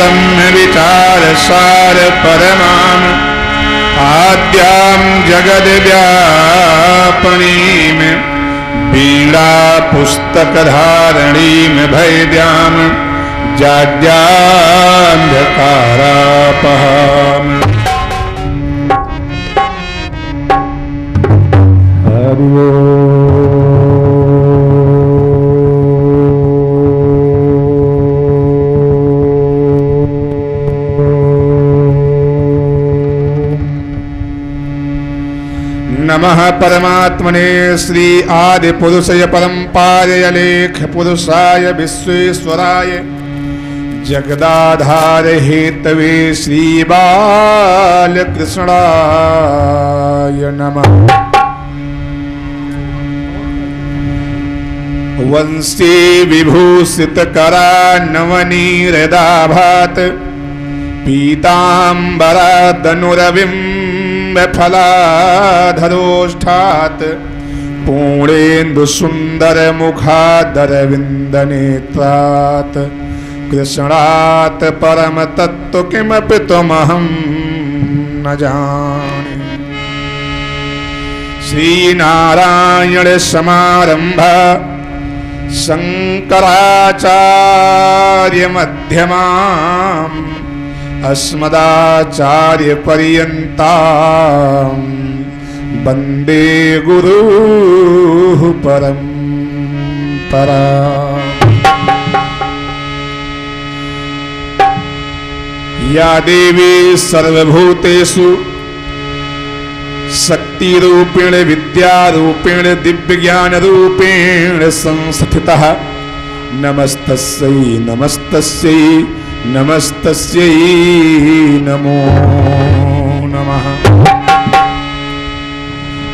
ब्रह्म विचार सार परमाम आद्याम जगद व्यापनीम बीड़ा पुस्तक धारणीम भैद्याम जाड्यान्धकारापहाम। हरि नमः परमात्मने श्री आदि पुरुषय परम्पारय लेख पुरुषाय विश्वेश्वराय जगदाधार हेतवे श्री बालकृष्णाय नमः। वंशी विभूषित करा नवनीरदाभात पीतांबरा धनुरविम्ब फलाधरोष्ठात् पूर्णेन्दु सुंदर मुखादरविंद नेत्रात् कृष्णात् परम तत्व किमपि त्वमहं न जाने। श्री नारायण समारंभा शंकराचार्य मध्यमाम् अस्मदाचार्य पर्यन्ताम् वन्दे गुरु परम्परा। या देवी सर्वभूतेषु शक्तिरूपेण विद्यारूपेण दिव्यज्ञानरूपेण संस्थितः नमस्तस्यै नमस्तस्यै नमस्तस्यै नमो नमः।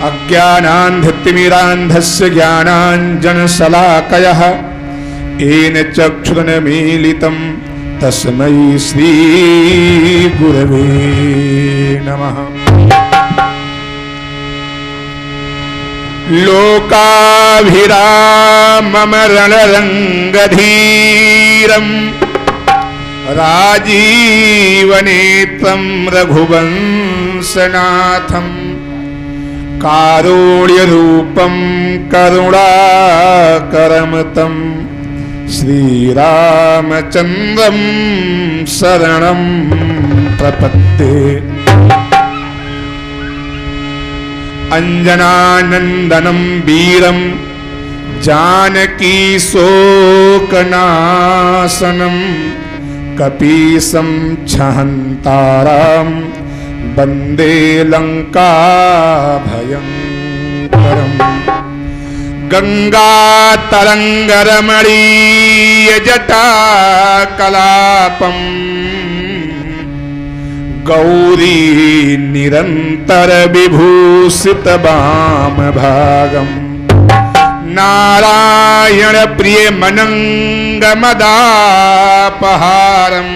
अज्ञानान्धतिमिरान्धस्य ज्ञानाञ्जनशलाकयः येन चक्षुरुन्मीलितं तस्मै श्रीगुरवे नमः। लोकाभिरामं रणरङ्गधीरम् राजीवनेत्रं रघुवंशनाथं कारुण्यरूपं करुणाकरं श्रीरामचन्द्रं शरणं प्रपद्ये। अंजनानंदनं वीरं जानकी शोकनाशनं कपीशं छहन्तारं वन्दे लङ्काभयङ्करम्। गङ्गातरङ्गरमणीयजटाकलापं गौरी निरन्तर विभूषित वामभागम् नारायण प्रिय मनंगमदापहारम्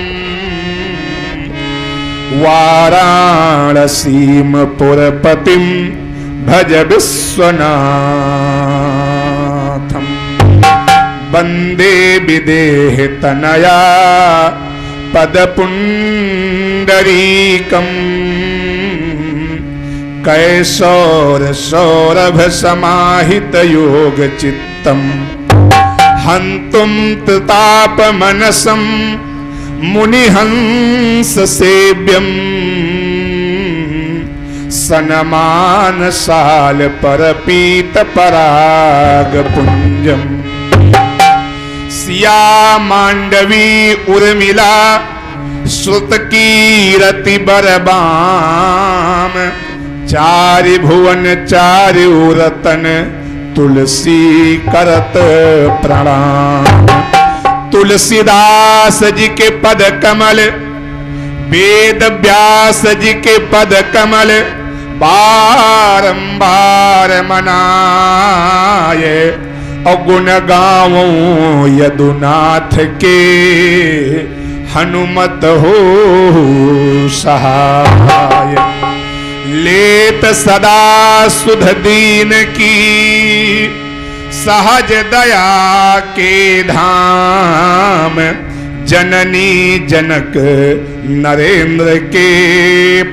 वाराणसीम पुरपतिं भज विश्वनाथम्। वन्दे विदेह तनया पदपुण्डरीकम् कैशोर सौरभ समाहित योग चित्तम् हन्तुं ताप मनसं मुनिहंस सेव्यम् सनमान परपीत पराग पुंजम्। सिया मांडवी उर्मिला श्रुत कीरति बरबाम चारि भुवन चारि रतन तुलसी करत प्रणाम। तुलसीदास जी के पद कमल वेद व्यास जी के पद कमल बारंबार मनाए अगुण गावों यदुनाथ के हनुमत हो सहाय। लेत सदा सुध दीन की सहज दया के धाम जननी जनक नरेंद्र के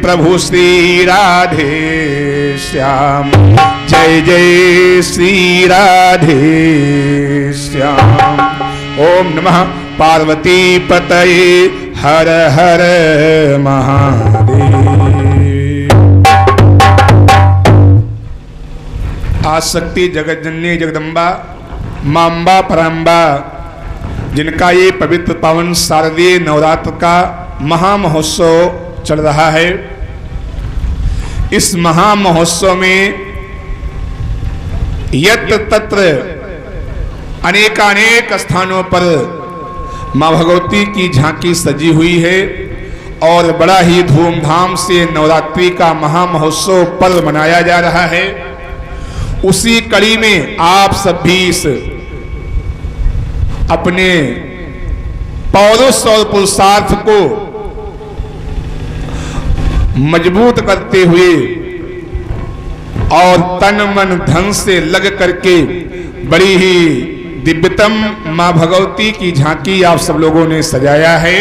प्रभु श्री राधे श्याम। जय जय श्री राधे श्याम। ओम नमः पार्वती पतये हर हर महादेव। आसक्ति जगत जननी जगदम्बा मांबा पराम्बा, जिनका ये पवित्र पावन शारदीय नवरात्र का महामहोत्सव चल रहा है, इस महामहोत्सव में यत्र तत्र अनेकानेक स्थानों पर मां भगवती की झांकी सजी हुई है और बड़ा ही धूमधाम से नवरात्रि का महामहोत्सव पर्व मनाया जा रहा है। उसी कड़ी में आप सब भी इस अपने पौरुष और पुरुषार्थ को मजबूत करते हुए और तन मन धन से लग करके बड़ी ही दिव्यतम मां भगवती की झांकी आप सब लोगों ने सजाया है।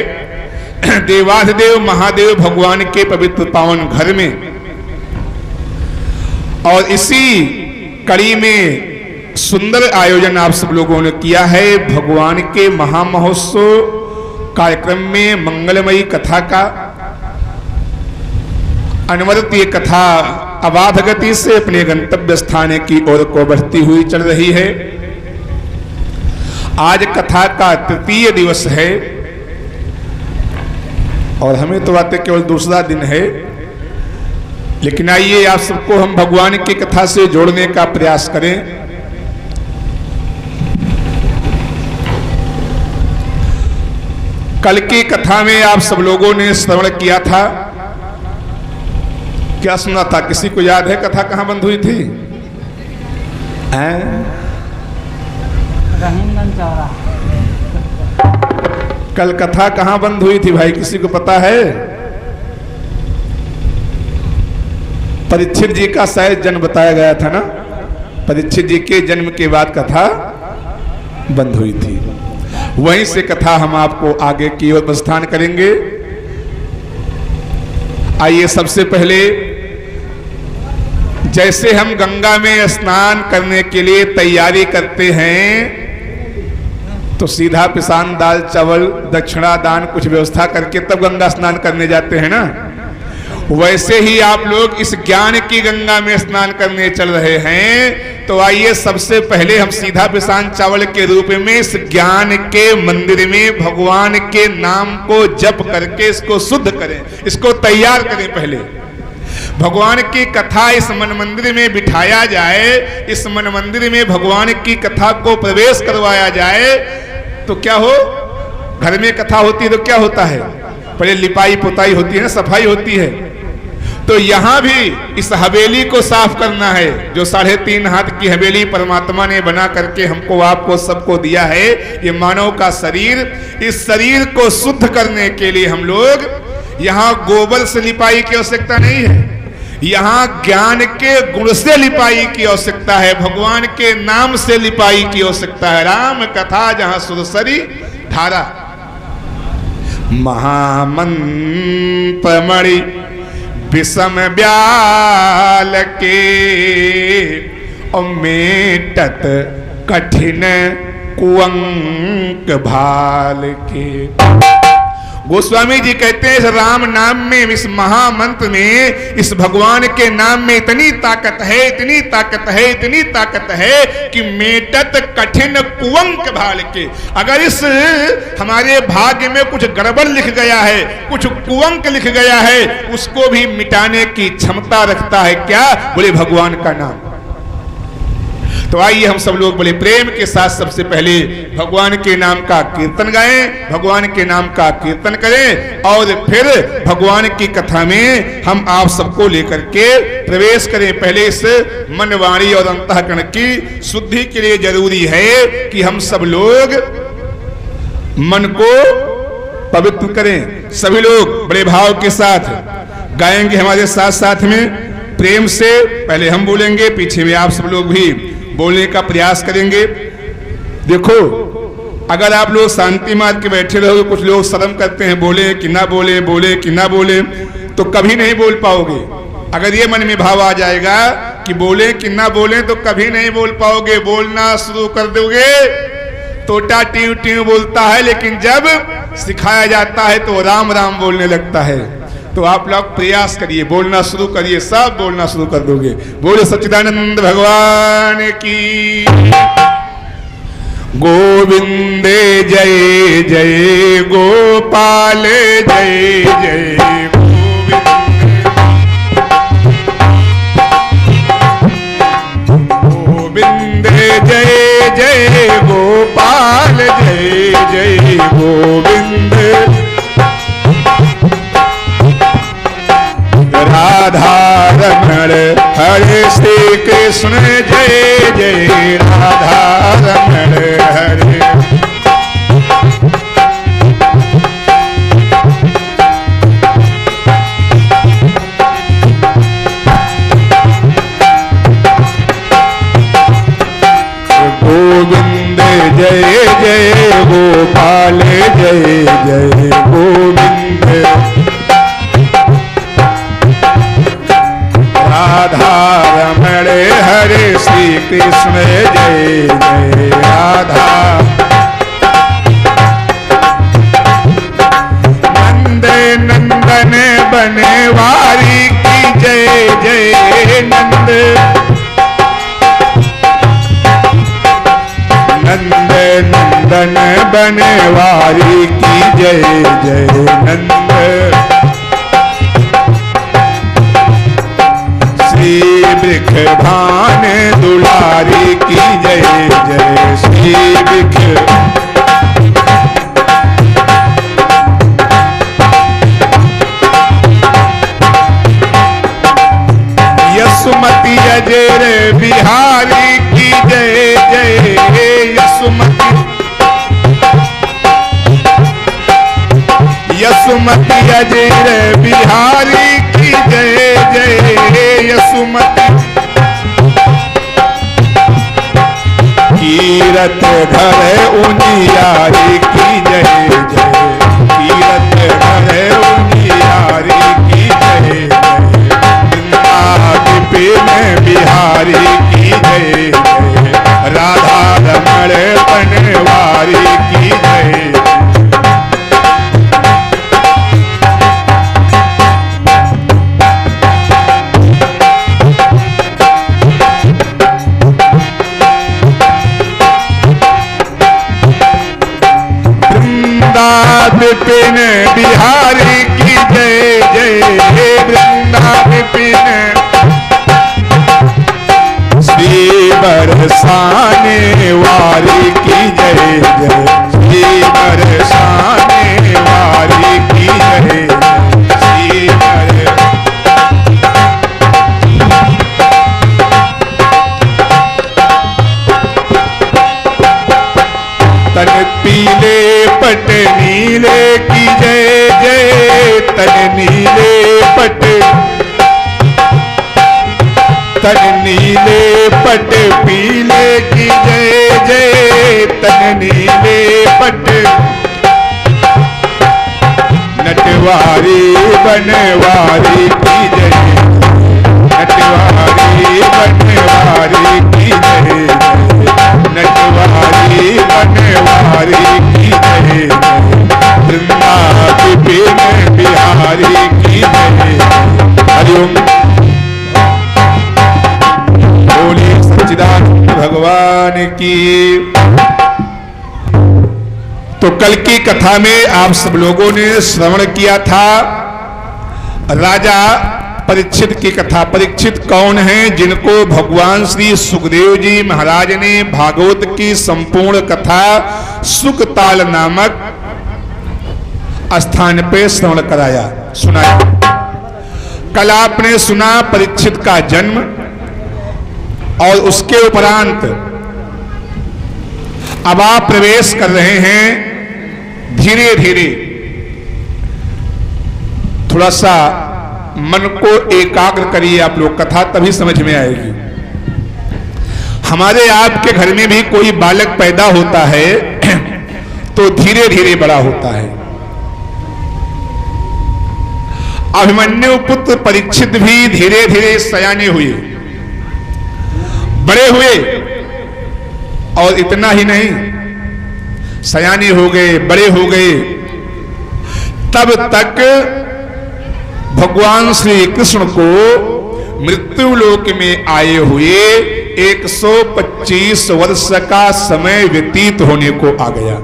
देवाधिदेव महादेव भगवान के पवित्र पावन घर में, और इसी कड़ी में सुंदर आयोजन आप सब लोगों ने किया है। भगवान के महामहोत्सव कार्यक्रम में मंगलमयी कथा का अनवरत ये कथा अबाध गति से अपने गंतव्य स्थान की ओर को बढ़ती हुई चल रही है। आज कथा का तृतीय दिवस है और हमें तो आते केवल दूसरा दिन है, लेकिन आइए आप सबको हम भगवान की कथा से जोड़ने का प्रयास करें। कल की कथा में आप सब लोगों ने श्रवण किया था। क्या सुना था? किसी को याद है कथा कहां बंद हुई थी? कल कथा कहां बंद हुई थी भाई, किसी को पता है? परीक्षित जी का शायद जन्म बताया गया था ना। परीक्षित जी के जन्म के बाद कथा बंद हुई थी। वहीं से कथा हम आपको आगे की ओर प्रस्थान करेंगे। आइए सबसे पहले, जैसे हम गंगा में स्नान करने के लिए तैयारी करते हैं तो सीधा पिसान दाल चावल दक्षिणा दान कुछ व्यवस्था करके तब गंगा स्नान करने जाते हैं ना, वैसे ही आप लोग इस ज्ञान की गंगा में स्नान करने चल रहे हैं। तो आइए सबसे पहले हम सीधा पिसान चावल के रूप में इस ज्ञान के मंदिर में भगवान के नाम को जप करके इसको शुद्ध करें, इसको तैयार करें। पहले भगवान की कथा इस मन मंदिर में बिठाया जाए, इस मन मंदिर में भगवान की कथा को प्रवेश करवाया जाए तो क्या हो? घर में कथा होती है तो क्या होता है? पहले लिपाई पुताई होती है ना, सफाई होती है। तो यहां भी इस हवेली को साफ करना है, जो 3.5 हाथ की हवेली परमात्मा ने बना करके हमको आपको सबको दिया है, ये मानव का शरीर। इस शरीर को शुद्ध करने के लिए हम लोग यहां गोबर से लिपाई की आवश्यकता नहीं है, यहां ज्ञान के गुण से लिपाई की आवश्यकता है, भगवान के नाम से लिपाई की आवश्यकता है। राम कथा जहां सुरसरी धारा, महामंत्र मणि विषम ब्याल के मेटत कठिन कुअंक भाल के। गोस्वामी जी कहते हैं इस राम नाम में, इस महामंत्र में, इस भगवान के नाम में इतनी ताकत है, इतनी ताकत है, इतनी ताकत है कि मेटत कठिन कुअंक भाल के। अगर इस हमारे भाग्य में कुछ गड़बड़ लिख गया है, कुछ कुअंक लिख गया है, उसको भी मिटाने की क्षमता रखता है। क्या? बोले भगवान का नाम। तो आइए हम सब लोग बड़े प्रेम के साथ सबसे पहले भगवान के नाम का कीर्तन गाएं, भगवान के नाम का कीर्तन करें और फिर भगवान की कथा में हम आप सबको लेकर के प्रवेश करें। पहले इस मन वाणी और अंतःकरण की शुद्धि के लिए जरूरी है कि हम सब लोग मन को पवित्र करें। सभी लोग बड़े भाव के साथ गाएंगे हमारे साथ साथ में, प्रेम से पहले हम बोलेंगे, पीछे में आप सब लोग भी बोलने का प्रयास करेंगे। देखो अगर आप लोग शांति मार के बैठे रहोगे, कुछ लोग शर्म करते हैं, बोले कि ना बोले, बोले कि ना बोले, तो कभी नहीं बोल पाओगे। अगर ये मन में भाव आ जाएगा कि बोले कि ना बोले तो कभी नहीं बोल पाओगे। बोलना शुरू कर दोगे, तोता टीव टीव बोलता है, लेकिन जब सिखाया जाता है तो राम राम बोलने लगता है। तो आप लोग प्रयास करिए, बोलना शुरू करिए, सब बोलना शुरू कर दोगे। बोले सच्चिदानंद भगवान की। गोविंदे जय जय गोपाल जय जय गोविंदे जय जय गोपाल जय जय गोविंद। राधा रमण हरे श्री कृष्ण जय जय राधा रमण हरे। गोविंद जय जय गोपाल जय जय गोविंद। राधा रमण हरे श्री कृष्ण जय जय राधा। नंद नंदन बनवारी की जय जय नंद। नंद नंदन बनवारी की जय जय नंद। श्री वृक्ष भान दुलारी की जय जय श्री वृक्ष। यशुमती अजर बिहारी की जय जय यशुमती। यशुमती अजर बिहारी की जय जय यशुमती। कीरत घर उनियारी की जय जय कीरत घर उनियारी की जय जय। विपिन बिहारी की जय जय राधा रमण बनवारी की जय। विपिन बिहारी की जय जय वृंदा विपिन। श्री बरसाने वारी की जय जय श्री बरसाने वारी की जय श्री तन पीले पट नीले की जय जय तन नीले पट। तन नीले पट पीले की जय जय तन नीले पट। नटवारी बनवारी की जय नटवारी बनवारी की जय नटवारी बनवारी की जय। वृंदा विपिन बिहारी की जय। हरिओम। बोलिए सच्चिदानंद भगवान की। तो कल की कथा में आप सब लोगों ने श्रवण किया था राजा परीक्षित की कथा। परीक्षित कौन है? जिनको भगवान श्री सुखदेव जी महाराज ने भागवत की संपूर्ण कथा सुखताल नामक स्थान पे श्रवण कराया, सुनाया। कल आपने सुना परीक्षित का जन्म और उसके उपरांत अब आप प्रवेश कर रहे हैं धीरे धीरे। थोड़ा सा मन को एकाग्र करिए आप लोग, कथा तभी समझ में आएगी। हमारे आपके घर में भी कोई बालक पैदा होता है तो धीरे धीरे बड़ा होता है। अभिमन्यु पुत्र परीक्षित भी धीरे धीरे सयाने हुए, बड़े हुए, और इतना ही नहीं, सयाने हो गए, बड़े हो गए, तब तक भगवान श्री कृष्ण को मृत्यु लोक में आए हुए 125 वर्ष का समय व्यतीत होने को आ गया।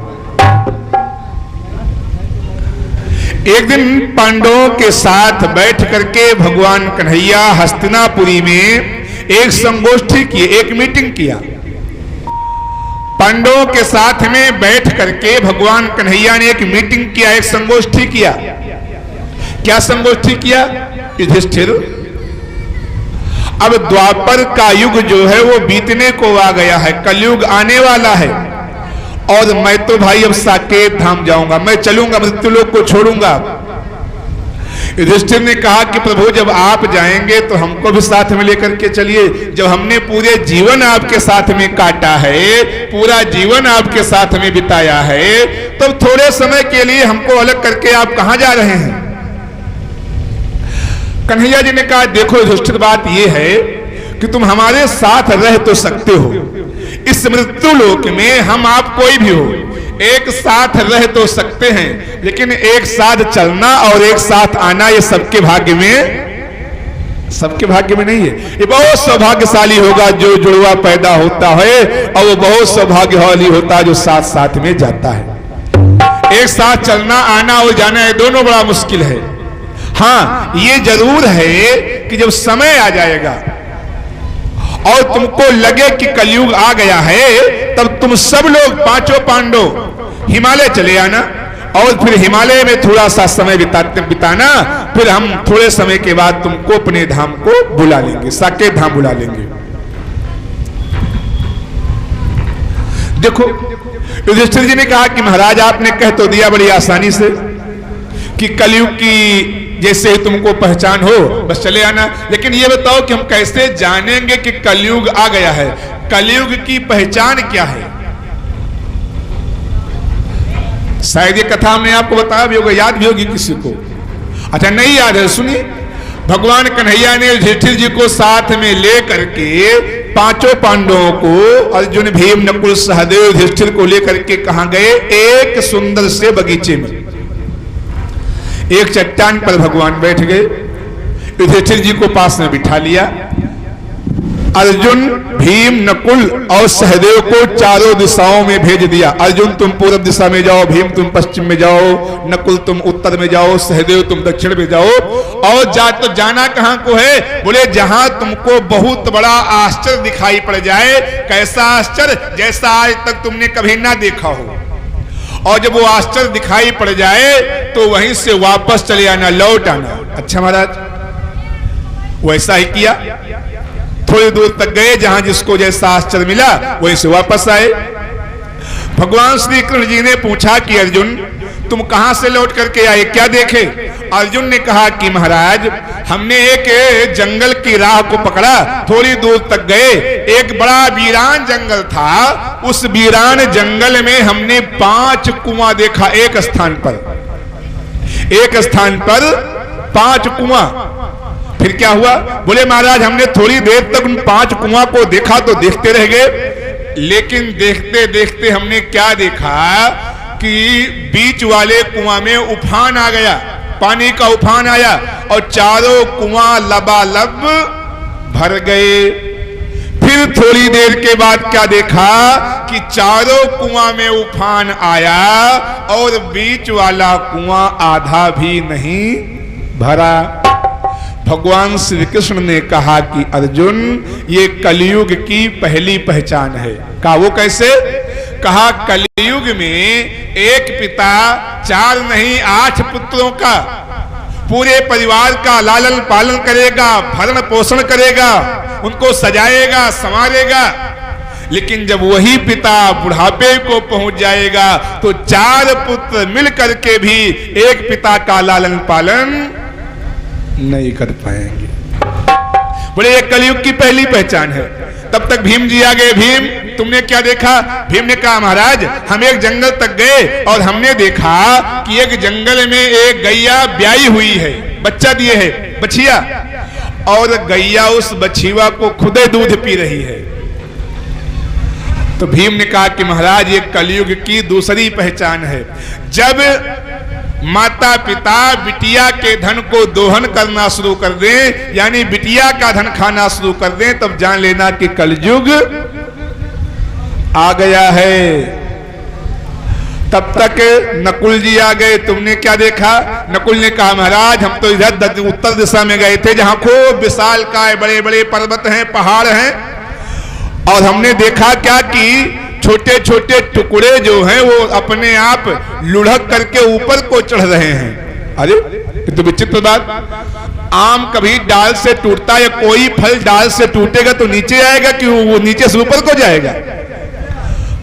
एक दिन पांडवों के साथ बैठ करके भगवान कन्हैया हस्तिनापुरी में एक संगोष्ठी की, एक मीटिंग किया। पांडवों के साथ में बैठ करके भगवान कन्हैया ने एक मीटिंग किया, एक संगोष्ठी किया। क्या संगोष्ठी किया? युधिष्ठिर, अब द्वापर का युग जो है वो बीतने को आ गया है, कलयुग आने वाला है, और मैं तो भाई अब साकेत धाम जाऊंगा, मैं चलूंगा, मृत्युलोक को छोड़ूंगा। युधिष्ठिर ने कहा कि प्रभु जब आप जाएंगे तो हमको भी साथ में लेकर के चलिए। जब हमने पूरे जीवन आपके साथ में काटा है, पूरा जीवन आपके साथ में बिताया है, तब तो थोड़े समय के लिए हमको अलग करके आप कहां जा रहे हैं? कन्हैया जी ने कहा देखो युधिष्ठिर, बात यह है कि तुम हमारे साथ रह तो सकते हो, इस मृत्यु लोक में हम आप कोई भी हो एक साथ रह तो सकते हैं, लेकिन एक साथ चलना और एक साथ आना ये सबके भाग्य में नहीं है। ये बहुत सौभाग्यशाली होगा जो जुड़वा पैदा होता है, और वो बहुत सौभाग्यशाली होता है जो साथ साथ में जाता है। एक साथ चलना, आना और जाना ये दोनों बड़ा मुश्किल है। हाँ, ये जरूर है कि जब समय आ जाएगा और तुमको लगे कि कलयुग आ गया है, तब तुम सब लोग पांचों पांडव हिमालय चले आना, और फिर हिमालय में थोड़ा सा समय बिताना, फिर हम थोड़े समय के बाद तुमको अपने धाम को बुला लेंगे, साकेत धाम बुला लेंगे। देखो युधिष्ठिर जी ने कहा कि महाराज आपने कह तो दिया बड़ी आसानी से कि कलयुग की जैसे ही तुमको पहचान हो बस चले आना, लेकिन ये बताओ कि हम कैसे जानेंगे कि कलयुग आ गया है? कलयुग की पहचान क्या है? शायद ये कथा हमने आपको बताया भी होगा, याद भी होगी किसी को। अच्छा नहीं याद है, सुनिए। भगवान कन्हैया ने युधिष्ठिर जी को साथ में ले करके पांचों पांडवों को, अर्जुन, भीम, नकुल, सहदेव, युधिष्ठिर को लेकर के कहां गए? एक सुंदर से बगीचे में एक चट्टान पर भगवान बैठ गए, युधिष्ठिर जी को पास में बिठा लिया। अर्जुन, भीम, नकुल और सहदेव को चारों दिशाओं में भेज दिया। अर्जुन तुम पूर्व दिशा में जाओ, भीम तुम पश्चिम में जाओ, नकुल तुम उत्तर में जाओ, सहदेव तुम दक्षिण में जाओ। और तो जाना कहां को है? बोले जहां तुमको बहुत बड़ा आश्चर्य दिखाई पड़ जाए। कैसा आश्चर्य? जैसा आज तक तुमने कभी ना देखा हो। और जब वो आश्चर्य दिखाई पड़ जाए तो वहीं से वापस चले आना, लौट आना। अच्छा महाराज, वैसा ही किया। थोड़ी दूर तक गए, जहां जिसको जैसा आश्चर्य मिला वहीं से वापस आए। भगवान श्री कृष्ण जी ने पूछा कि अर्जुन तुम कहां से लौट करके आए, क्या देखे? अर्जुन ने कहा कि महाराज हमने एक जंगल की राह को पकड़ा, थोड़ी दूर तक गए, एक बड़ा वीरान जंगल था। उस वीरान जंगल में हमने 5 कुआं देखा। एक स्थान पर 5 कुआं। फिर क्या हुआ? बोले महाराज हमने थोड़ी देर तक उन 5 कुआं को देखा तो देखते रह गए, लेकिन देखते देखते हमने क्या देखा कि बीच वाले कुआं में उफान आ गया, पानी का उफान आया और चारों कुआं लबालब भर गए। फिर थोड़ी देर के बाद क्या देखा कि चारों कुआं में उफान आया और बीच वाला कुआं आधा भी नहीं भरा। भगवान श्री कृष्ण ने कहा कि अर्जुन ये कलयुग की पहली पहचान है। कहा वो कैसे? कहा कलयुग में एक पिता 4 नहीं 8 पुत्रों का पूरे परिवार का लालन पालन करेगा, भरण पोषण करेगा, उनको सजाएगा, संवारेगा। लेकिन जब वही पिता बुढ़ापे को पहुंच जाएगा तो 4 पुत्र मिल करके भी एक पिता का लालन पालन नहीं कर पाएंगे। बोले ये कलयुग की पहली पहचान है। तब तक भीम जी आ गए। भीम, तुमने क्या देखा? भीम ने कहा, महाराज हम एक जंगल तक गए और हमने देखा कि एक जंगल में एक गैया ब्याई हुई है, बच्चा दिए है, बछिया, और गैया उस बछिया को खुदे दूध पी रही है। तो भीम ने कहा कि महाराज ये कलयुग की दूसरी पहचान है। जब माता पिता बिटिया के धन को दोहन करना शुरू कर दें, यानी बिटिया का धन खाना शुरू कर दें, तब जान लेना कि कलयुग आ गया है। तब तक नकुल जी आ गए। तुमने क्या देखा? नकुल ने कहा, महाराज हम तो इधर उत्तर दिशा में गए थे जहां खूब विशालकाय बड़े बड़े पर्वत हैं, पहाड़ हैं, और हमने देखा क्या कि छोटे छोटे टुकड़े जो हैं वो अपने आप लुढ़क करके ऊपर को चढ़ रहे हैं। अरे ये तो विचित्र बात। आम कभी डाल से टूटता है, या कोई फल डाल से टूटेगा तो नीचे आएगा कि वो नीचे से ऊपर को जाएगा?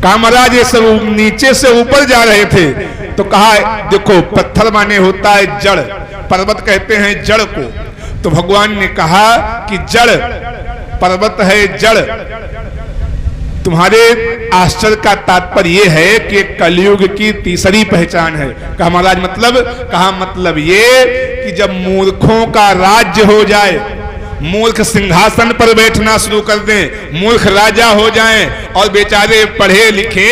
कहा महाराज ये सब नीचे से ऊपर जा रहे थे। तो कहा देखो, पत्थर माने होता है जड़, पर्वत कहते हैं जड़ को। तो भगवान ने कहा कि जड़ पर्वत है, जड़। तुम्हारे आश्चर्य का तात्पर्य यह है कि कलयुग की तीसरी पहचान है। कहा महाराज मतलब? कहा मतलब ये कि जब मूर्खों का राज्य हो जाए, मूर्ख सिंहासन पर बैठना शुरू कर दें, मूर्ख राजा हो जाएं, और बेचारे पढ़े लिखे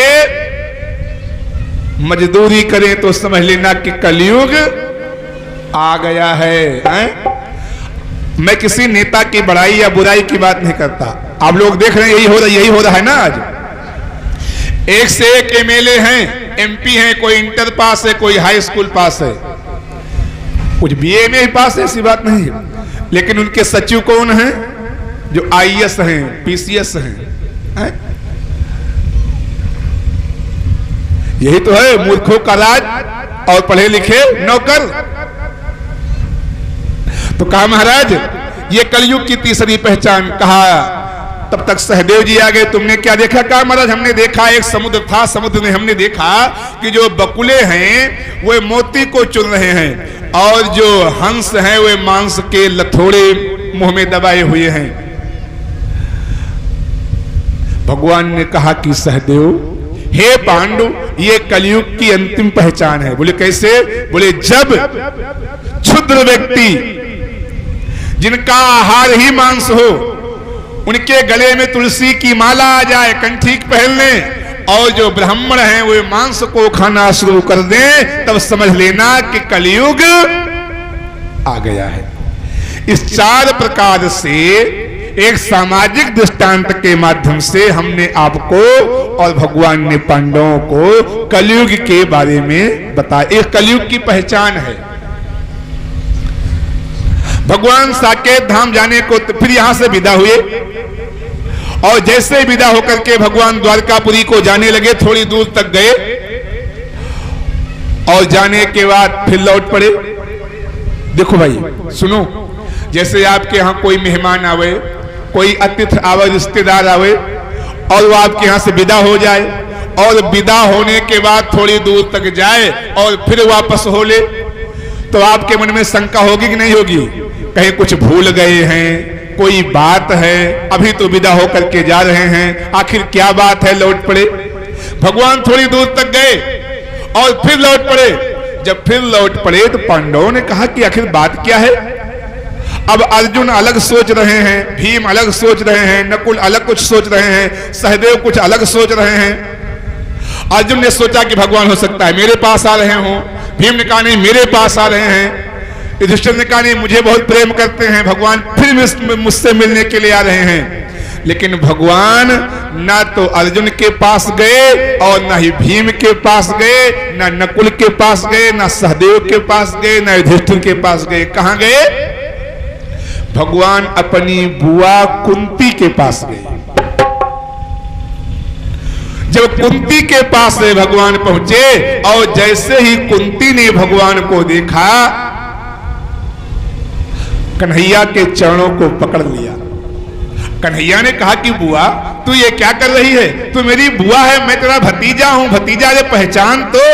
मजदूरी करें, तो समझ लेना कि कलयुग आ गया है। मैं किसी नेता की बड़ाई या बुराई की बात नहीं करता। आप लोग देख रहे हैं यही हो रहा है ना। आज एक से एक एमएलए हैं, एमपी हैं, कोई इंटर पास है, कोई हाई स्कूल पास है, कुछ बीए में ही पास है, ऐसी बात नहीं है। लेकिन उनके सचिव कौन हैं? जो आईएएस हैं, पीसीएस हैं। यही तो है मूर्खों का राज और पढ़े लिखे नौकर। तो कहा महाराज ये कलयुग की तीसरी पहचान। कहा तब तक सहदेव जी आ गए। तुमने क्या देखा? कहा महाराज हमने देखा एक समुद्र था, समुद्र में हमने देखा कि जो बकुले हैं वो मोती को चुन रहे हैं, और जो हंस हैं वे मांस के लथोड़े मुंह में दबाए हुए हैं। भगवान ने कहा कि सहदेव, हे पांडु, ये कलयुग की अंतिम पहचान है। बोले कैसे? बोले जब क्षुद्र व्यक्ति जिनका आहार ही मांस हो, उनके गले में तुलसी की माला आ जाए, कंठी पहन लें, और जो ब्राह्मण हैं वो मांस को खाना शुरू कर दें, तब समझ लेना कि कलयुग आ गया है। इस चार प्रकार से एक सामाजिक दृष्टांत के माध्यम से हमने आपको और भगवान ने पांडवों को कलयुग के बारे में बताया। एक कलयुग की पहचान है। भगवान साकेत धाम जाने को फिर यहां से विदा हुए, और जैसे विदा होकर के भगवान द्वारकापुरी को जाने लगे, थोड़ी दूर तक गए, और जाने के बाद फिर लौट पड़े। देखो भाई सुनो, जैसे आपके यहां कोई मेहमान आवे, कोई अतिथि आवे, रिश्तेदार आवे, और वो आपके यहां से विदा हो जाए, और विदा होने के बाद थोड़ी दूर तक जाए और फिर वापस हो ले, तो आपके मन में शंका होगी कि नहीं होगी? कहीं कुछ भूल गए हैं, कोई बात है, अभी तो विदा होकर के जा रहे हैं, आखिर क्या बात है, लौट पड़े। भगवान थोड़ी दूर तक गए और फिर लौट पड़े। जब फिर लौट पड़े तो पांडवों ने कहा कि आखिर बात क्या है। अब अर्जुन अलग सोच रहे हैं, भीम अलग सोच रहे हैं, नकुल अलग कुछ सोच रहे हैं, सहदेव कुछ अलग सोच रहे हैं। अर्जुन ने सोचा कि भगवान हो सकता है मेरे पास आ रहे हों, भीम ने कहा नहीं मेरे पास आ रहे हैं, युधिष्ठिर ने कहा नहीं मुझे बहुत प्रेम करते हैं, भगवान फिर मुझसे मिलने के लिए आ रहे हैं। लेकिन भगवान ना तो अर्जुन के पास गए और ना ही भीम के पास गए, ना नकुल के पास गए, ना सहदेव के पास गए, ना युधिष्ठिर के पास गए। कहां गए? भगवान अपनी बुआ कुंती के पास गए। जब कुंती के पास भगवान पहुंचे और जैसे ही कुंती ने भगवान को देखा, कन्हैया के चरणों को पकड़ लिया। कन्हैया ने कहा कि बुआ तू ये क्या कर रही है? तू मेरी बुआ है, मैं तेरा भतीजा हूं, भतीजा रे पहचान तो।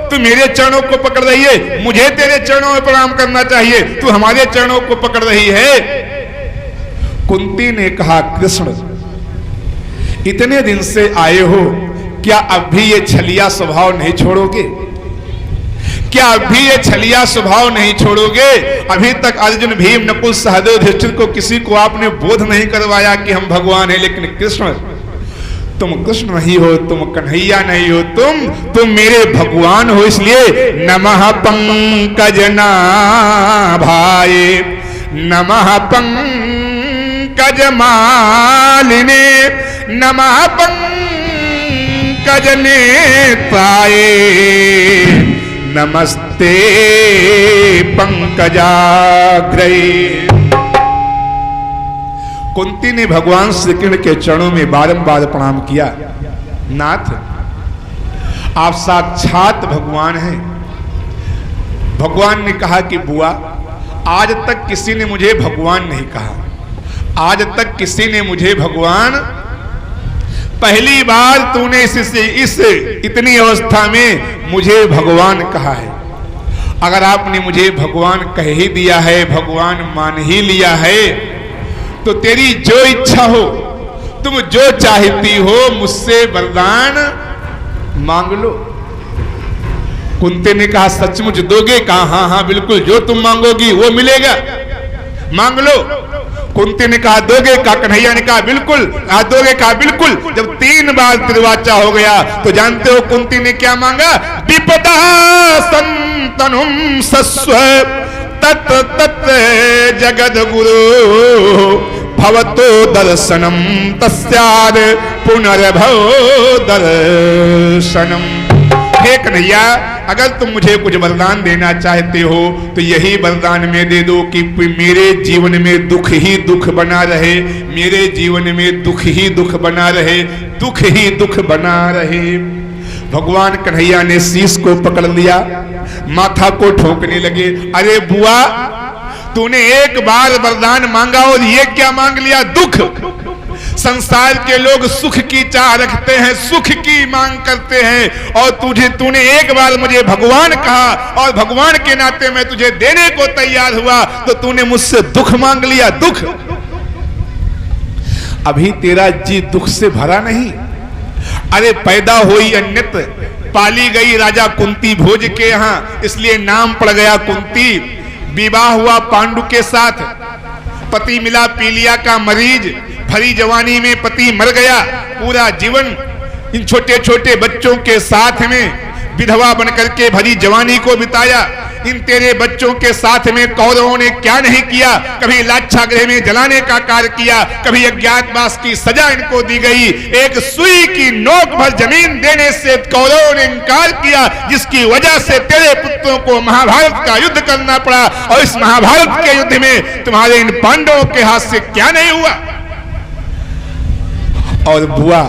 तू मेरे चरणों को पकड़ रही है, मुझे तेरे चरणों में प्रणाम करना चाहिए, तू हमारे चरणों को पकड़ रही है। कुंती ने कहा कृष्ण इतने दिन से आए हो, क्या अब भी ये छलिया स्वभाव नहीं छोड़ोगे? क्या अब भी ये छलिया स्वभाव नहीं छोड़ोगे? अभी तक अर्जुन, भीम, नकुल, सहदेव, युधिष्ठिर को किसी को आपने बोध नहीं करवाया कि हम भगवान हैं, लेकिन कृष्ण, तुम कृष्ण नहीं हो, तुम कन्हैया नहीं हो, तुम मेरे भगवान हो। इसलिए नमः पंकज नाभाए, नमः पंकज मालिने, नमः पंकज नेत्राये, नमस्ते पंकजाग्रे। कुंती ने भगवान श्री कृष्ण के चरणों में बारंबार प्रणाम किया। नाथ, आप साक्षात भगवान हैं। भगवान ने कहा कि बुआ, आज तक किसी ने मुझे भगवान नहीं कहा, आज तक किसी ने मुझे भगवान, पहली बार तूने इस इतनी अवस्था में मुझे भगवान कहा है। अगर आपने मुझे भगवान कह ही दिया है, भगवान मान ही लिया है, तो तेरी जो इच्छा हो, तुम जो चाहती हो, मुझसे वरदान मांग लो। कुंती ने कहा, सचमुच दोगे? कहा हाँ हाँ बिल्कुल, जो तुम मांगोगी वो मिलेगा, मांग लो। कुंती ने कहा दोगे? कहा कन्हैया ने कहा बिल्कुल। दोगे? कहा बिल्कुल। जब 3 बार तिरवाचा हो गया तो जानते हो कुंती ने क्या मांगा? विपदा संतनुम सस्व तत् तत् जगद गुरु भवतो दर्शनम तस्याद पुनर्भव दर्शनम। हे कन्हैया, अगर तुम मुझे कुछ वरदान देना चाहते हो तो यही वरदान में दे दो कि मेरे जीवन में दुख ही दुख बना रहे, मेरे जीवन में दुख ही दुख बना रहे, दुख ही दुख बना रहे। भगवान कन्हैया ने शीश को पकड़ लिया, माथा को ठोकने लगे। अरे बुआ, तूने एक बार वरदान मांगा और ये क्या मांग लिया? दुख। संसार के लोग सुख की चाह रखते हैं, सुख की मांग करते हैं, और तूने एक बार मुझे भगवान कहा और भगवान के नाते मैं तुझे देने को तैयार हुआ, तो तूने मुझसे दुख मांग लिया। दुख? अभी तेरा जी दुख से भरा नहीं। अरे पैदा हुई अन्यत्र, पाली गई राजा कुंती भोज के यहाँ, इसलिए नाम पड़ गया कुंती। विवाह हुआ पांडु के साथ, पति मिला पीलिया का मरीज, भरी जवानी में पति मर गया, पूरा जीवन इन छोटे छोटे बच्चों के साथ में विधवा बनकर के भरी जवानी को बिताया। इन तेरे बच्चों के साथ में कौरवों ने क्या नहीं किया? कभी लाक्षागृह में जलाने का कार्य किया, कभी अज्ञातवास की सजा इनको दी गई, एक सुई की नोक भर जमीन देने से कौरवों ने इनकार किया, जिसकी वजह से तेरे पुत्रों को महाभारत का युद्ध करना पड़ा। और इस महाभारत के युद्ध में तुम्हारे इन पांडवों के हाथ से क्या नहीं हुआ? और बुआ,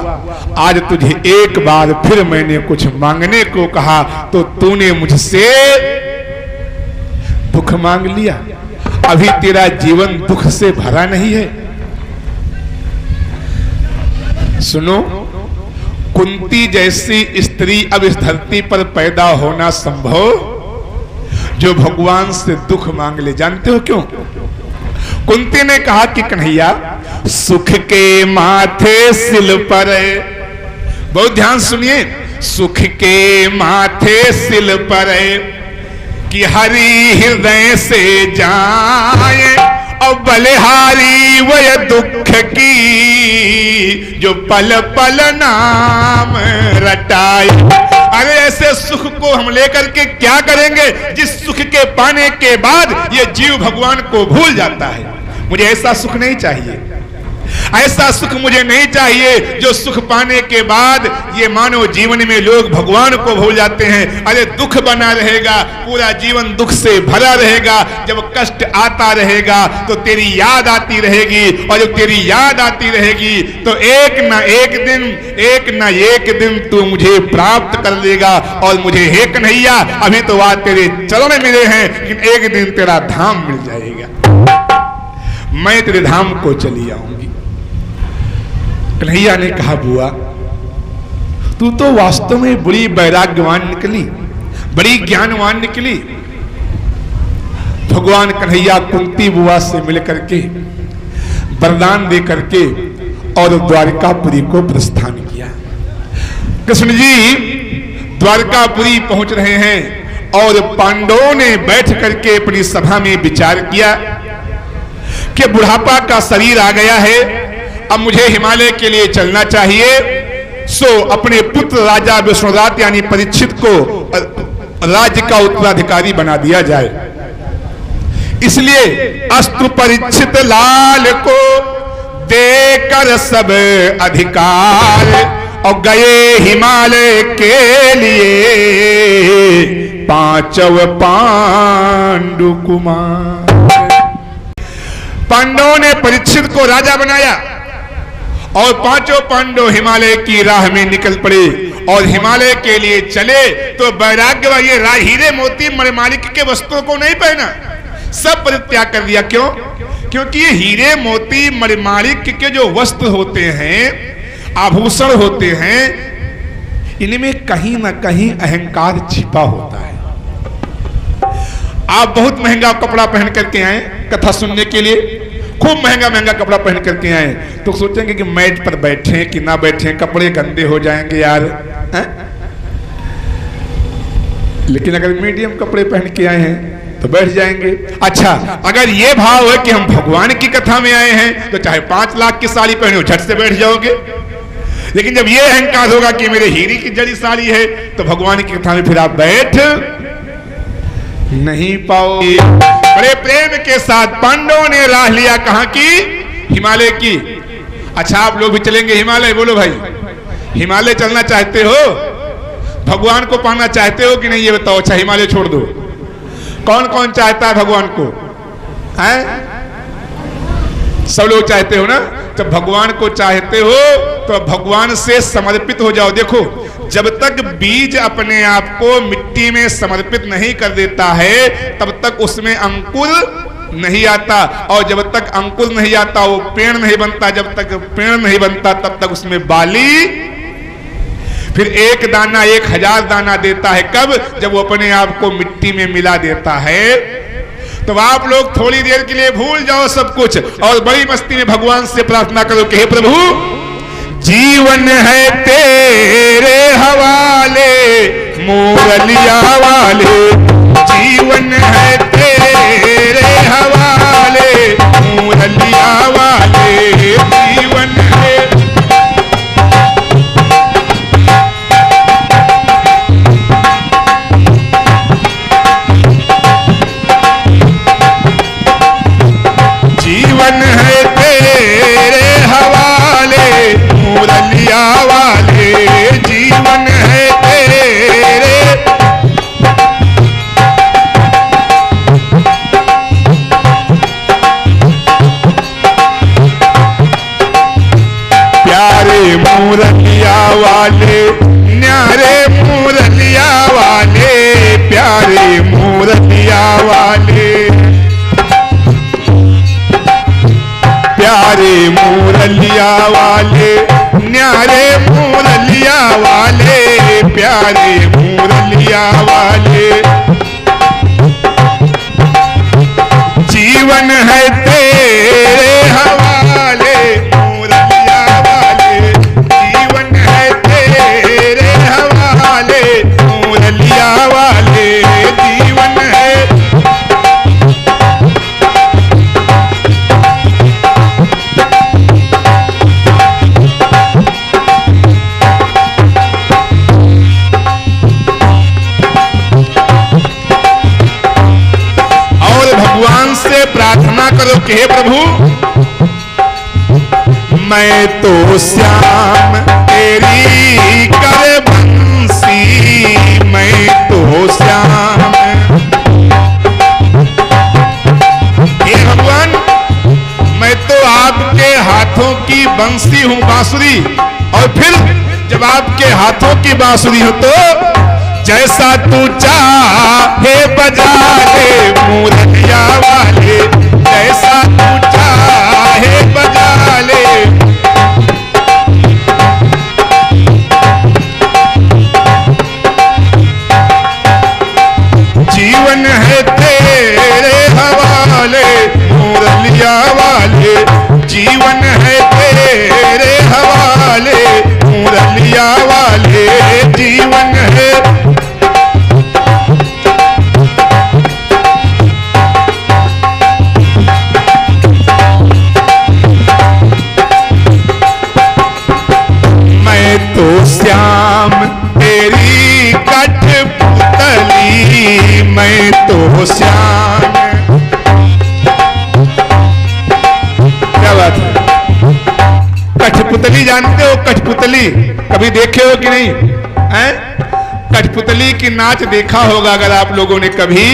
आज तुझे एक बार फिर मैंने कुछ मांगने को कहा तो तूने मुझसे दुख मांग लिया। अभी तेरा जीवन दुख से भरा नहीं है। सुनो, कुंती जैसी स्त्री अब इस धरती पर पैदा होना संभव जो भगवान से दुख मांग ले। जानते हो क्यों? कुंती ने कहा कि कन्हैया, सुख के माथे सिल पर, बहुत ध्यान सुनिए, सुख के माथे सिल पर कि हरि हृदय से जाए, और बलिहारी वह दुख की जो पल पल नाम रटाए। अरे ऐसे सुख को हम लेकर के क्या करेंगे जिस सुख के पाने के बाद ये जीव भगवान को भूल जाता है। मुझे ऐसा सुख नहीं चाहिए, ऐसा सुख मुझे नहीं चाहिए जो सुख पाने के बाद ये मानव जीवन में लोग भगवान को भूल जाते हैं। अरे दुख बना रहेगा, पूरा जीवन दुख से भरा रहेगा। जब कष्ट आता रहेगा तो तेरी याद आती रहेगी, और जब तेरी याद आती रहेगी तो एक न एक दिन तू मुझे प्राप्त कर लेगा। और मुझे हे कन्हैया, अभी तो आज तेरे चरण मिले हैं, लेकिन एक दिन तेरा धाम मिल जाएगा, मैं तेरे धाम को चली आऊंगी। कन्हैया ने कहा, बुआ तू तो वास्तव में बड़ी वैराग्यवान निकली, बड़ी ज्ञानवान निकली। भगवान कन्हैया कुंती बुआ से मिलकर के वरदान दे करके और द्वारकापुरी को प्रस्थान किया। कृष्ण जी द्वारकापुरी पहुंच रहे हैं और पांडवों ने बैठ करके अपनी सभा में विचार किया कि बुढ़ापा का शरीर आ गया है, अब मुझे हिमालय के लिए चलना चाहिए। सो अपने पुत्र राजा विष्णुदात यानी परीक्षित को राज्य का उत्तराधिकारी बना दिया जाए। इसलिए अस्तु परीक्षित लाल को देकर सब अधिकार और गए हिमालय के लिए पांचव पांडु कुमार। पांडवों ने परीक्षित को राजा बनाया और पांचों पांडव हिमालय की राह में निकल पड़े और हिमालय के लिए चले। तो वैराग्य ये हीरे मोती मणिमाणिक के वस्त्रों को नहीं पहना, सब परित्याग कर दिया। क्यों? क्योंकि ये हीरे मोती मणिमाणिक के जो वस्त्र होते हैं, आभूषण होते हैं, इनमें कहीं ना कहीं अहंकार छिपा होता है। आप बहुत महंगा कपड़ा पहन करके आए कथा सुनने के लिए, खूब महंगा महंगा कपड़ा पहन करके आए, तो सोचेंगे कि मैट पर बैठे कि ना बैठे, कपड़े गंदे हो जाएंगे यार, है? लेकिन अगर मीडियम कपड़े पहन के आए हैं तो बैठ जाएंगे। अच्छा, अगर ये भाव है कि हम भगवान की कथा में आए हैं तो चाहे 5 लाख की साड़ी पहने हो, झट से बैठ जाओगे। लेकिन जब ये अहंकार होगा कि मेरे हीरे की जड़ी साड़ी है, तो भगवान की कथा में फिर आप बैठ नहीं पाओगे। बड़े प्रेम के साथ पांडवों ने राह लिया कहां की? हिमालय की। अच्छा, आप लोग भी चलेंगे हिमालय? बोलो भाई, हिमालय चलना चाहते हो? भगवान को पाना चाहते हो कि नहीं, ये बताओ। अच्छा, हिमालय छोड़ दो, कौन कौन चाहता है भगवान को? हैं? सब लोग चाहते हो ना? जब भगवान को चाहते हो तो भगवान से समर्पित हो जाओ। देखो, जब तक बीज अपने आप को मिट्टी में समर्पित नहीं कर देता है तब तक उसमें अंकुर नहीं आता, और जब तक अंकुर नहीं आता वो पेड़ नहीं बनता। जब तक पेड़ नहीं बनता तब तक उसमें बाली, फिर एक दाना 1000 दाना देता है। कब? जब वो अपने आप को मिट्टी में मिला देता है। तो आप लोग थोड़ी देर के लिए भूल जाओ सब कुछ और बड़ी मस्ती में भगवान से प्रार्थना करो कि हे प्रभु, जीवन है तेरे हवाले मुरलिया वाले, जीवन है तेरे हवाले मुरलिया वाले, जीवन है। जीवन है तेरे हवाले मुरलिया वाले, जीवन है तेरे। प्यारे मुरलिया वाले, न्यारे मुरलिया वाले, प्यारे मुरलिया वाले, प्यारे मुरलिया वाले, न्यारे मुरलिया वाले, प्यारे मुरलिया वाले, जीवन है तेरे हवाले मुरलिया वाले, जीवन है तेरे हवाले मुरलिया वाले, जीवन है। प्रार्थना करो कि हे प्रभु, मैं तो श्याम तेरी कर बंसी, मैं तो श्याम। हे भगवान, मैं तो आपके हाथों की बंसी हूं, बांसुरी। और फिर जब आपके हाथों की बांसुरी हो तो जैसा तू चाहे बजा ले मुरलिया वाले, जैसा तू चाहे बजा ले। जीवन है तेरे हवाले मुरलिया वाले, जीवन है तेरे श्याम। क्या बात है। कठपुतली जानते हो? कठपुतली कभी देखे हो कि नहीं हैं? कठपुतली की नाच देखा होगा अगर आप लोगों ने कभी,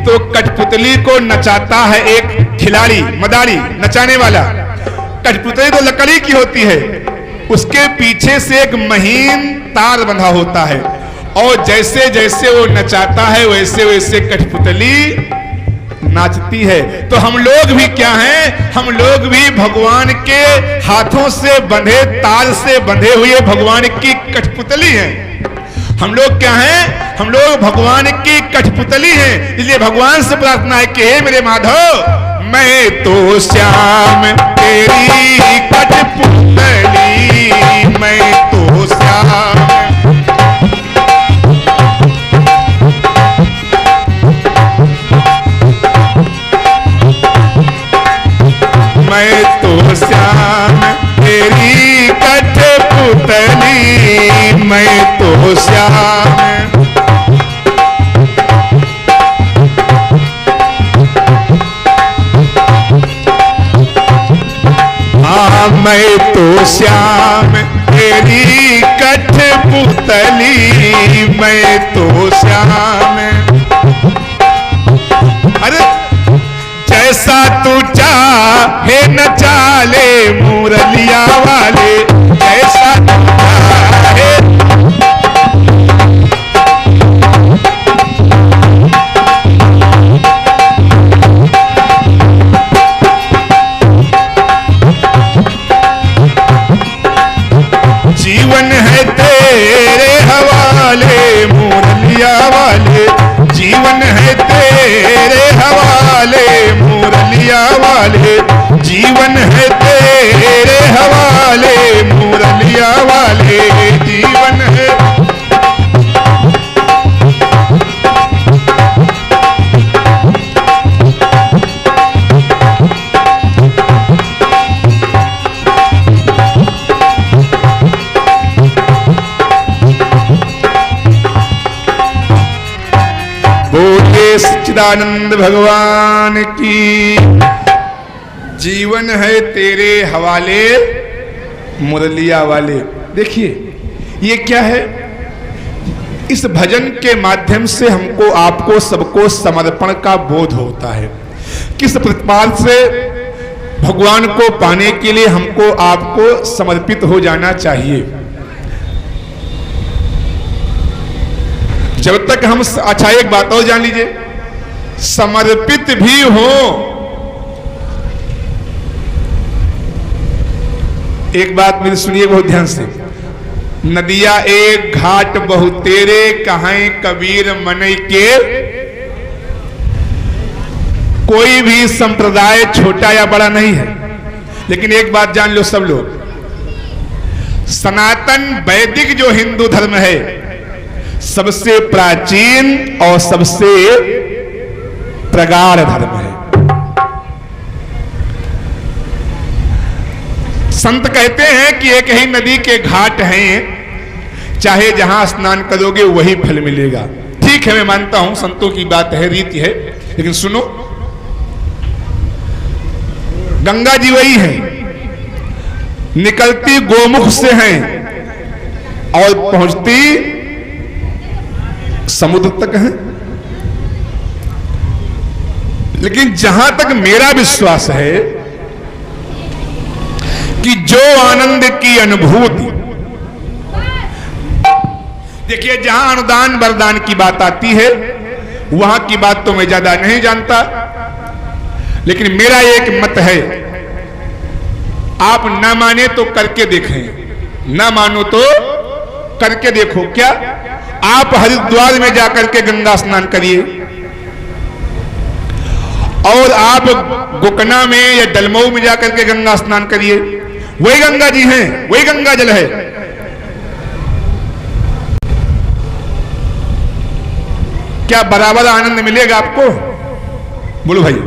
तो कठपुतली को नचाता है एक खिलाड़ी, मदारी, नचाने वाला। कठपुतली तो लकड़ी की होती है, उसके पीछे से एक महीन तार बंधा होता है, और जैसे जैसे वो नचाता है वैसे वैसे कठपुतली नाचती है। तो हम लोग भी क्या हैं? हम लोग भी भगवान के हाथों से बंधे, तार से बंधे हुए भगवान की कठपुतली हैं। हम लोग क्या हैं? हम लोग भगवान की कठपुतली हैं। इसलिए भगवान से प्रार्थना है कि हे मेरे माधव, मैं तो श्याम तेरी कठपुतली, मैं तो श्याम। मैं तो श्याम तेरी कठपुतली, मैं तो श्याम। हाँ मैं तो श्याम तेरी कठपुतली, मैं तो श्याम। अरे जैसा तू चाहे न चाले मुरलिया वाले, जैसा तू चाहे। जीवन है तेरे हवाले मुरलिया वाले, जीवन है तेरे हवाले मुरलिया वाले, जीवन है तेरे हवाले मुरलिया वाले, जीवन है। बोले सच्चिदानंद भगवान की। जीवन है तेरे हवाले मुरलिया वाले। देखिए ये क्या है? इस भजन के माध्यम से हमको, आपको, सबको समर्पण का बोध होता है। किस प्रतिपाद से भगवान को पाने के लिए हमको, आपको समर्पित हो जाना चाहिए। जब तक हम, अच्छा एक बात और जान लीजिए, समर्पित भी हो। एक बात मेरी सुनिए बहुत ध्यान से। नदिया एक घाट बहु तेरे, कहां कबीर मनई के। कोई भी संप्रदाय छोटा या बड़ा नहीं है, लेकिन एक बात जान लो सब लोग, सनातन वैदिक जो हिंदू धर्म है सबसे प्राचीन और सबसे प्रगाढ़ धर्म है। संत कहते हैं कि एक ही नदी के घाट हैं, चाहे जहां स्नान करोगे वही फल मिलेगा। ठीक है, मैं मानता हूं संतों की बात है, रीति है, लेकिन सुनो, गंगा जी वही है, निकलती गोमुख से हैं और पहुंचती समुद्र तक है। लेकिन जहां तक मेरा विश्वास है कि जो आनंद की अनुभूति, देखिए जहां अनुदान वरदान की बात आती है वहां की बात तो मैं ज्यादा नहीं जानता, लेकिन मेरा एक मत है, आप ना माने तो करके देखें, ना मानो तो करके देखो। क्या आप हरिद्वार में जाकर के गंगा स्नान करिए, और आप गोकना में या डलमऊ में जाकर के गंगा स्नान करिए, वही गंगा जी हैं, वही गंगा जल है। क्या बराबर आनंद मिलेगा आपको? बोलो भाई।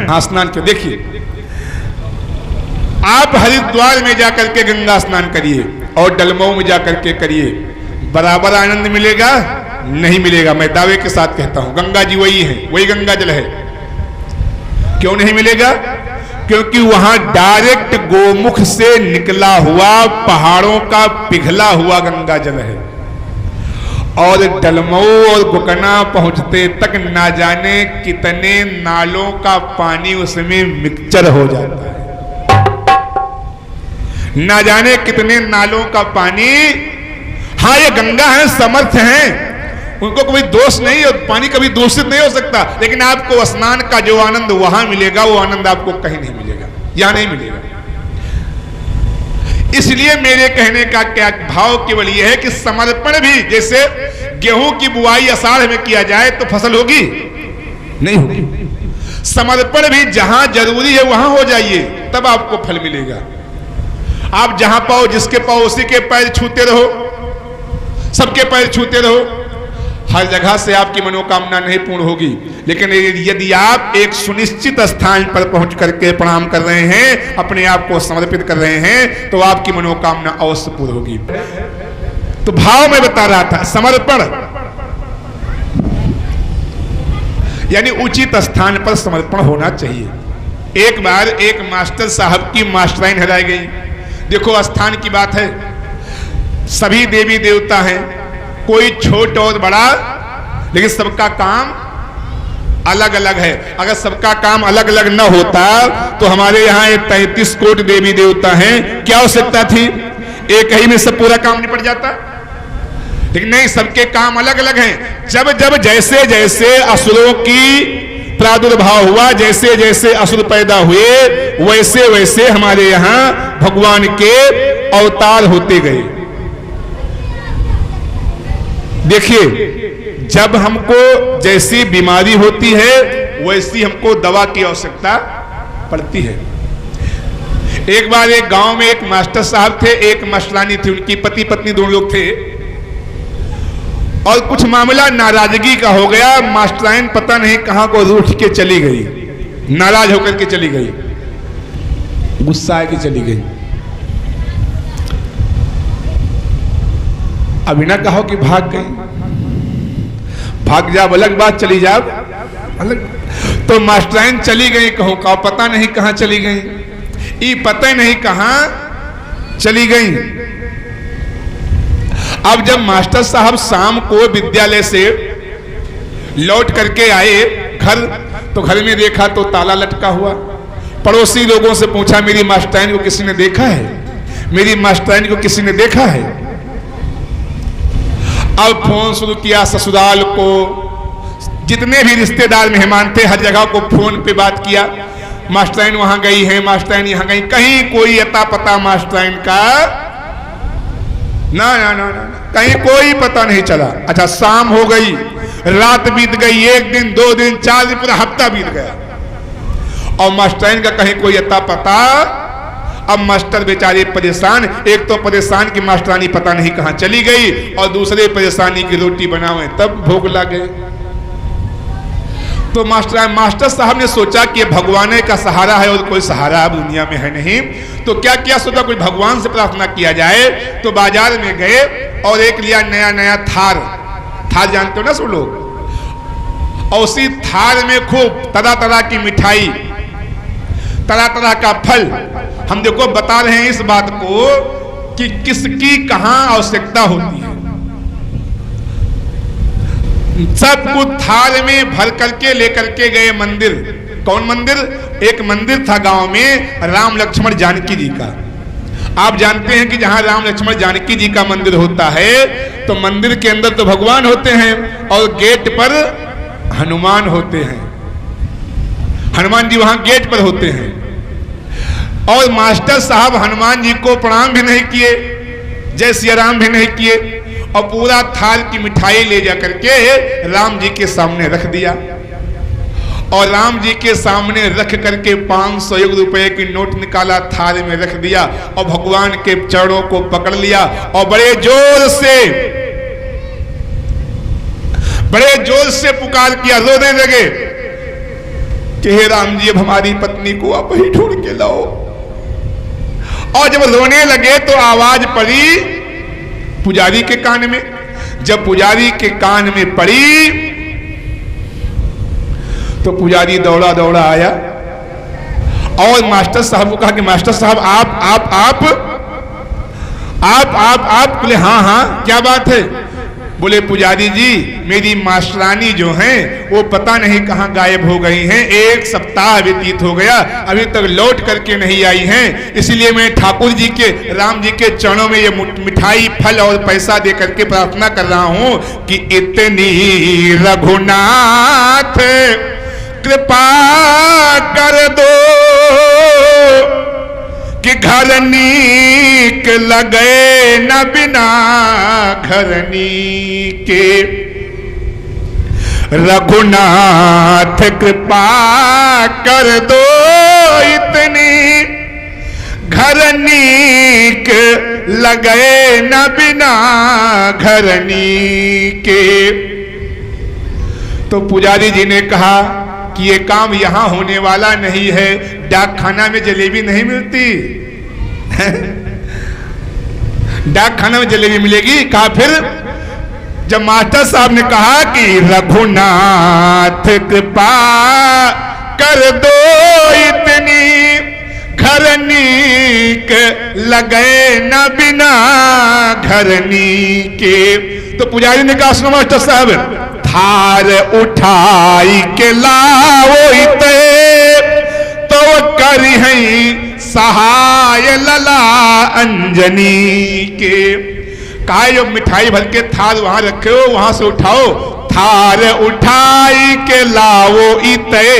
हाँ, स्नान क्यों, देखिए आप हरिद्वार में जाकर के गंगा स्नान करिए और डलमऊ में जाकर के करिए, बराबर आनंद मिलेगा? नहीं मिलेगा। मैं दावे के साथ कहता हूं गंगा जी वही है, वही गंगा जल है। क्यों नहीं मिलेगा? क्योंकि वहां डायरेक्ट गोमुख से निकला हुआ पहाड़ों का पिघला हुआ गंगा जल है, और डलमऊ और गुकना पहुंचते तक ना जाने कितने नालों का पानी उसमें मिक्सचर हो जाता है। ना जाने कितने नालों का पानी। हाँ, ये गंगा है, समर्थ हैं, उनको कोई दोष नहीं, और पानी कभी दूषित नहीं हो सकता, लेकिन आपको स्नान का जो आनंद वहां मिलेगा वो आनंद आपको कहीं नहीं मिलेगा, यहां नहीं मिलेगा। इसलिए मेरे कहने का क्या भाव केवल यह है कि समर्पण भी, जैसे गेहूं की बुआई आषाढ़ में किया जाए तो फसल होगी नहीं होगी, समर्पण भी जहां जरूरी है वहां हो जाइए, तब आपको फल मिलेगा। आप जहां पाओ, जिसके पाओ उसी के पैर छूते रहो, सबके पैर छूते रहो, हर जगह से आपकी मनोकामना नहीं पूर्ण होगी। लेकिन यदि आप एक सुनिश्चित स्थान पर पहुंच करके प्रणाम कर रहे हैं, अपने आप को समर्पित कर रहे हैं, तो आपकी मनोकामना अवश्य पूर्ण होगी। तो भाव में बता रहा था, समर्पण यानी उचित स्थान पर समर्पण होना चाहिए। एक बार एक मास्टर साहब की मास्टराइन हराई गई। देखो, स्थान की बात है, सभी देवी देवता हैं, कोई छोट और बड़ा, लेकिन सबका काम अलग अलग है। अगर सबका काम अलग अलग न होता तो हमारे यहाँ 33 कोटि देवी देवता हैं, क्या आवश्यकता थी? एक ही में सब पूरा काम निपट जाता। लेकिन नहीं, सबके काम अलग अलग हैं। जब जब जैसे जैसे असुरों की प्रादुर्भाव हुआ, जैसे जैसे असुर पैदा हुए, वैसे वैसे हमारे यहाँ भगवान के अवतार होते गए। देखिए, जब हमको जैसी बीमारी होती है वैसी हमको दवा की आवश्यकता पड़ती है। एक बार एक गांव में एक मास्टर साहब थे, एक मास्टरानी थी, उनकी पति पत्नी दोनों लोग थे, और कुछ मामला नाराजगी का हो गया। मास्टराइन पता नहीं कहां को रूठ के चली गई, नाराज होकर के चली गई, गुस्सा के चली गई। अभी ना कहो कि भाग गई, भाग जा अलग बात, चली जा अलग। तो मास्टराइन चली गई, कहूं का पता नहीं कहां चली गई, ये पता नहीं कहां चली गई। अब जब मास्टर साहब शाम को विद्यालय से लौट करके आए घर, तो घर में देखा तो ताला लटका हुआ। पड़ोसी लोगों से पूछा, मेरी मास्टराइन को किसी ने देखा है? मेरी मास्टराइन को किसी ने देखा है? अब फोन शुरू किया ससुराल को, जितने भी रिश्तेदार मेहमान थे हर जगह को फोन पे बात किया, मास्टराइन वहां गई है, मास्टराइन यहां गई, कहीं कोई अता पता मास्टराइन का ना ना ना ना कहीं कोई पता नहीं चला। अच्छा, शाम हो गई, रात बीत गई, 1 दिन 2 दिन 4 दिन, पूरा हफ्ता बीत गया, और मास्टराइन का कहीं कोई अता पता। अब मास्टर बेचारे परेशान, एक तो परेशान की मास्टरानी पता नहीं कहां चली गई, और दूसरे परेशानी की रोटी बनावे तब भूख लगे। तो मास्टर साहब ने सोचा कि भगवान का सहारा है और कोई सहारा अब दुनिया में है नहीं, तो क्या किया, सोचा कोई भगवान से प्रार्थना किया जाए। तो बाजार में गए और एक लिया नया नया थार जानते हो ना सब लोग, और उसी थार में खूब तरह तरह की मिठाई, तरह तरह का फल। हम देखो बता रहे हैं इस बात को कि किसकी कहां आवश्यकता होती है। सब कुछ थाल में भर करके लेकर के गए मंदिर। कौन मंदिर? एक मंदिर था गांव में राम लक्ष्मण जानकी जी का। आप जानते हैं कि जहां राम लक्ष्मण जानकी जी का मंदिर होता है तो मंदिर के अंदर तो भगवान होते हैं और गेट पर हनुमान होते हैं। हनुमान जी वहां गेट पर होते हैं, और मास्टर साहब हनुमान जी को प्रणाम भी नहीं किए, जय सिया राम भी नहीं किए, और पूरा थाल की मिठाई ले जा करके राम जी के सामने रख दिया, और राम जी के सामने रख करके 501 रुपए की नोट निकाला, थाल में रख दिया, और भगवान के चरणों को पकड़ लिया, और बड़े जोर से पुकार किया, रोने लगे कि हे राम जी, अब हमारी पत्नी को आप ही ढूंढ के लाओ। और जब रोने लगे तो आवाज पड़ी पुजारी के कान में, जब पुजारी के कान में पड़ी तो पुजारी दौड़ा दौड़ा आया और मास्टर साहब को कहा कि मास्टर साहब आप बोले हाँ हाँ क्या बात है? बोले पुजारी जी मेरी मास्टरानी जो हैं वो पता नहीं कहाँ गायब हो गई हैं, 1 सप्ताह व्यतीत हो गया, अभी तक लौट करके नहीं आई हैं, इसलिए मैं ठाकुर जी के राम जी के चरणों में ये मिठाई फल और पैसा दे करके प्रार्थना कर रहा हूं कि इतनी रघुनाथ कृपा कर दो कि घर नीक लगे न बिना घरनी के। रघुनाथ कृपा कर दो इतनी घर नीक लगे न बिना घरनी के। तो पुजारी जी ने कहा कि ये काम यहां होने वाला नहीं है, डाक खाना में जलेबी नहीं मिलती डाक खाना में जलेबी मिलेगी। कहा फिर जब मास्टर साहब ने कहा कि रघुनाथ कृपा कर दो इतनी घर नीक लगे न बिना घरनी के, तो पुजारी ने कहा सुनो मास्टर साहब, थार उठाई के लाओ इते तो करी है सहाय लला अंजनी के। कहा जो मिठाई भर के थार वहां रखे हो वहां से उठाओ, थार उठाई के लाओ इते,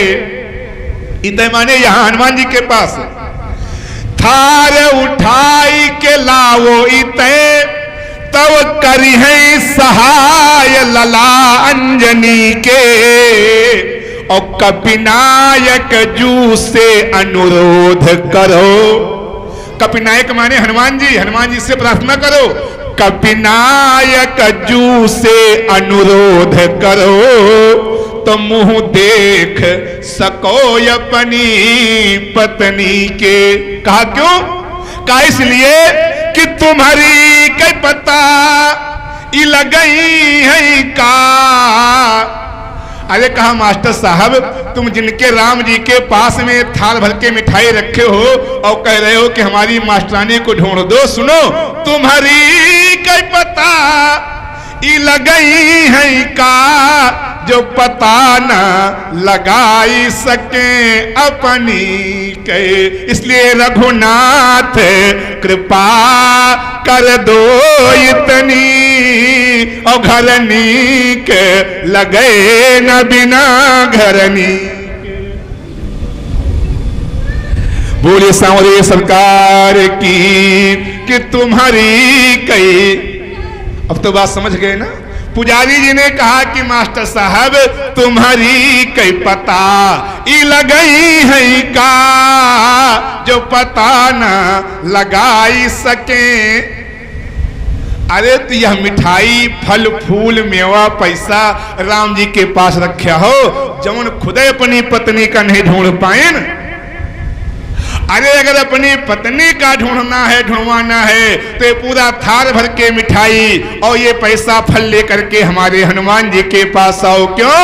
इते माने यहां हनुमान जी के पास, थार उठाई के लाओ इते तब करी है सहाय लला अंजनी के। और कपिनायक जू से अनुरोध करो, कपिनायक माने हनुमान जी से प्रार्थना करो, कपिनायक जू से अनुरोध करो तो मुंह देख सको अपनी पत्नी के। कहा क्यों? कहा इसलिए कि तुम्हारी कई पता लगई है का। अरे कहा मास्टर साहब तुम जिनके राम जी के पास में थाल भर के मिठाई रखे हो और कह रहे हो कि हमारी मास्टरानी को ढूंढ दो, सुनो तुम्हारी कई पता लगई है का जो पता न लगाई सके अपनी के। इसलिए रघुनाथ कृपा कर दो इतनी और घरनी के लगे न बिना घरनी। बोले सांवरे सरकार की कि तुम्हारी कई। अब तो बात समझ गए ना? पुजारी जी ने कहा कि मास्टर साहब तुम्हारी कई पता लगई है का जो पता न लगाई सके। अरे तो यह मिठाई फल फूल मेवा पैसा राम जी के पास रखा हो जौन खुदे अपनी पत्नी का नहीं ढूंढ पाए न। अरे अगर अपनी पत्नी का ढूंढवाना है तो ये पूरा थार भर के मिठाई और ये पैसा फल लेकर के हमारे हनुमान जी के पास आओ। क्यों?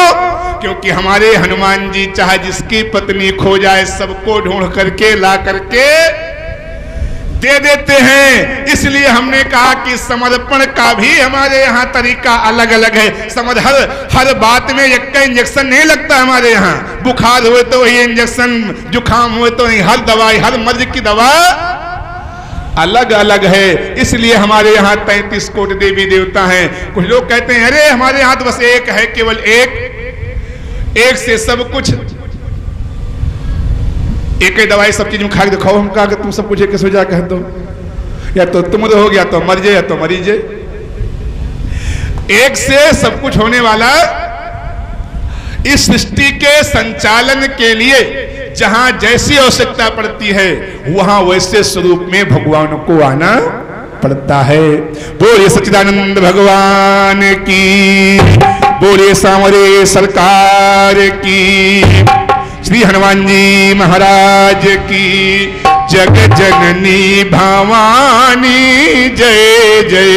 क्योंकि हमारे हनुमान जी चाहे जिसकी पत्नी खो जाए सबको ढूंढ करके ला करके दे देते हैं। इसलिए हमने कहा कि समर्पण का भी हमारे यहाँ तरीका अलग अलग है। हर बात में एक का इंजेक्शन नहीं लगता हमारे यहाँ। बुखार हुए तो वही इंजेक्शन, जुकाम हुए तो हर दवाई, हर मर्ज की दवा अलग अलग है। इसलिए हमारे यहाँ 33 कोटि देवी देवता हैं। कुछ लोग कहते हैं अरे हमारे यहाँ तो बस एक है, केवल एक से सब कुछ, एक ही दवाई सब चीज में खा के दिखाओ। हम कहा कि तुम सब कुछ एक सोचा कह दो, या तो तुम हो गया तो मर जाए या तो मरी जाए। एक से सब कुछ होने वाला इस सृष्टि के संचालन के लिए जहां जैसी आवश्यकता पड़ती है वहां वैसे स्वरूप में भगवान को आना पड़ता है। बोलिए सच्चिदानंद भगवान की, बोलिए सांवरे सरकार की। श्री हनुमान जी महाराज की जग जननी भवानी जय जय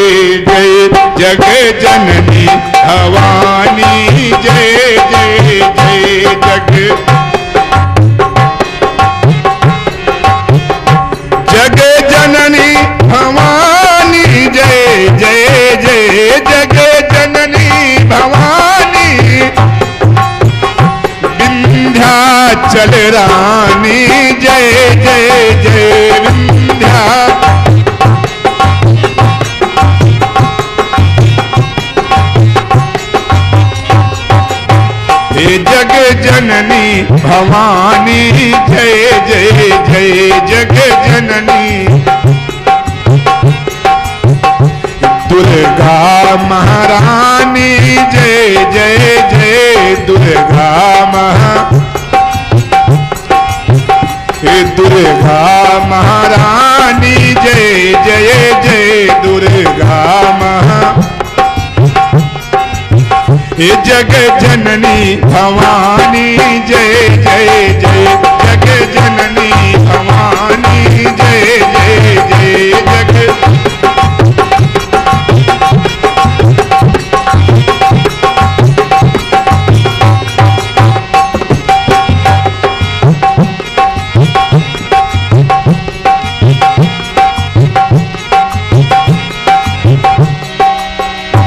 जय जग जननी भवानी जय जय जय जग जननी भवानी जय जय जय जग जननी भवानी विंध्याचल रानी जय जय जय विंध्या जग जननी भवानी जय जय जय जग जननी दुर्गा महारानी जय जय जय दुर्गा दुर्गा महारानी जय जय जय दुर्गा जग जननी भवानी जय जय जय जग जननी भवानी जय जय जय जग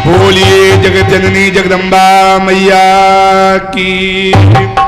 बोलिए जगत जननी जगदम्बा मैया की।